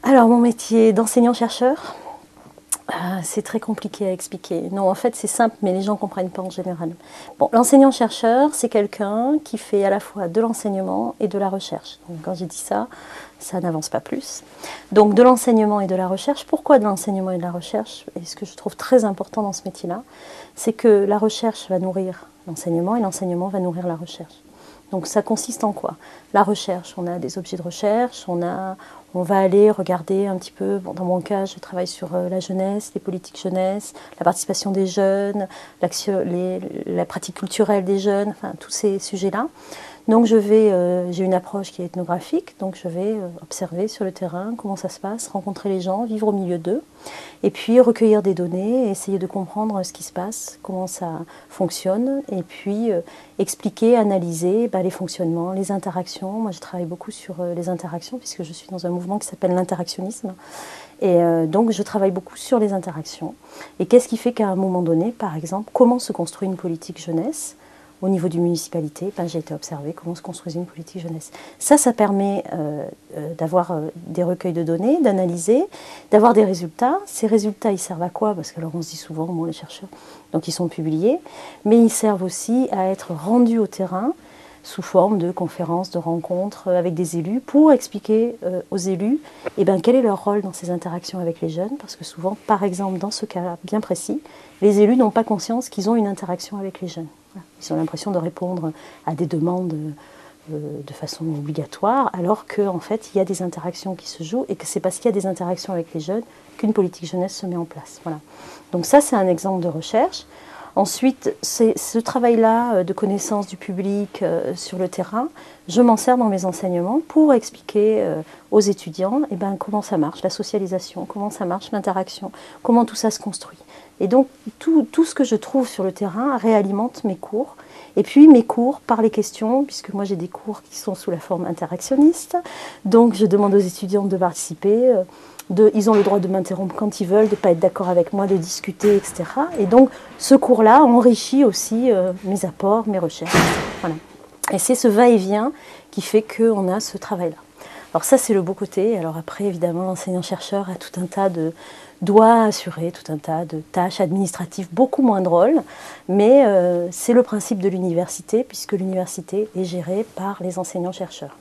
Alors, mon métier d'enseignant-chercheur, c'est très compliqué à expliquer. Non, en fait, c'est simple, mais les gens ne comprennent pas en général. Bon, l'enseignant-chercheur, c'est quelqu'un qui fait à la fois de l'enseignement et de la recherche. Donc, quand j'ai dit ça, ça n'avance pas plus. Donc, de l'enseignement et de la recherche. Pourquoi de l'enseignement et de la recherche? Et ce que je trouve très important dans ce métier-là, c'est que la recherche va nourrir l'enseignement et l'enseignement va nourrir la recherche. Donc ça consiste en quoi? La recherche, on a des objets de recherche, on va aller regarder un petit peu, bon, dans mon cas je travaille sur la jeunesse, les politiques jeunesse, la participation des jeunes, la pratique culturelle des jeunes, enfin tous ces sujets-là. Donc j'ai une approche qui est ethnographique, donc je vais observer sur le terrain comment ça se passe, rencontrer les gens, vivre au milieu d'eux, et puis recueillir des données, essayer de comprendre ce qui se passe, comment ça fonctionne, et puis expliquer, analyser les fonctionnements, les interactions. Moi je travaille beaucoup sur les interactions, puisque je suis dans un mouvement qui s'appelle l'interactionnisme, et donc je travaille beaucoup sur les interactions. Et qu'est-ce qui fait qu'à un moment donné, par exemple, comment se construit une politique jeunesse? Au niveau d'une municipalité, j'ai été observer comment se construisait une politique jeunesse. Ça permet d'avoir des recueils de données, d'analyser, d'avoir des résultats. Ces résultats, ils servent à quoi? Parce que alors on se dit souvent, bon, les chercheurs, donc ils sont publiés, mais ils servent aussi à être rendus au terrain sous forme de conférences, de rencontres avec des élus pour expliquer aux élus quel est leur rôle dans ces interactions avec les jeunes. Parce que souvent, par exemple, dans ce cas bien précis, les élus n'ont pas conscience qu'ils ont une interaction avec les jeunes. Ils ont l'impression de répondre à des demandes de façon obligatoire, alors qu'en fait, il y a des interactions qui se jouent et que c'est parce qu'il y a des interactions avec les jeunes qu'une politique jeunesse se met en place. Voilà. Donc ça, c'est un exemple de recherche. Ensuite, ce travail-là de connaissance du public sur le terrain, je m'en sers dans mes enseignements pour expliquer aux étudiants comment ça marche, la socialisation, comment ça marche, l'interaction, comment tout ça se construit. Et donc, tout ce que je trouve sur le terrain réalimente mes cours. Et puis, mes cours par les questions, puisque moi j'ai des cours qui sont sous la forme interactionniste. Donc, je demande aux étudiants de participer. Ils ont le droit de m'interrompre quand ils veulent, de ne pas être d'accord avec moi, de discuter, etc. Et donc, ce cours-là enrichit aussi mes apports, mes recherches. Voilà. Et c'est ce va-et-vient qui fait qu'on a ce travail-là. Alors ça, c'est le beau côté. Alors après, évidemment, l'enseignant-chercheur a tout un tas doit assurer tout un tas de tâches administratives beaucoup moins drôles, mais c'est le principe de l'université, puisque l'université est gérée par les enseignants-chercheurs.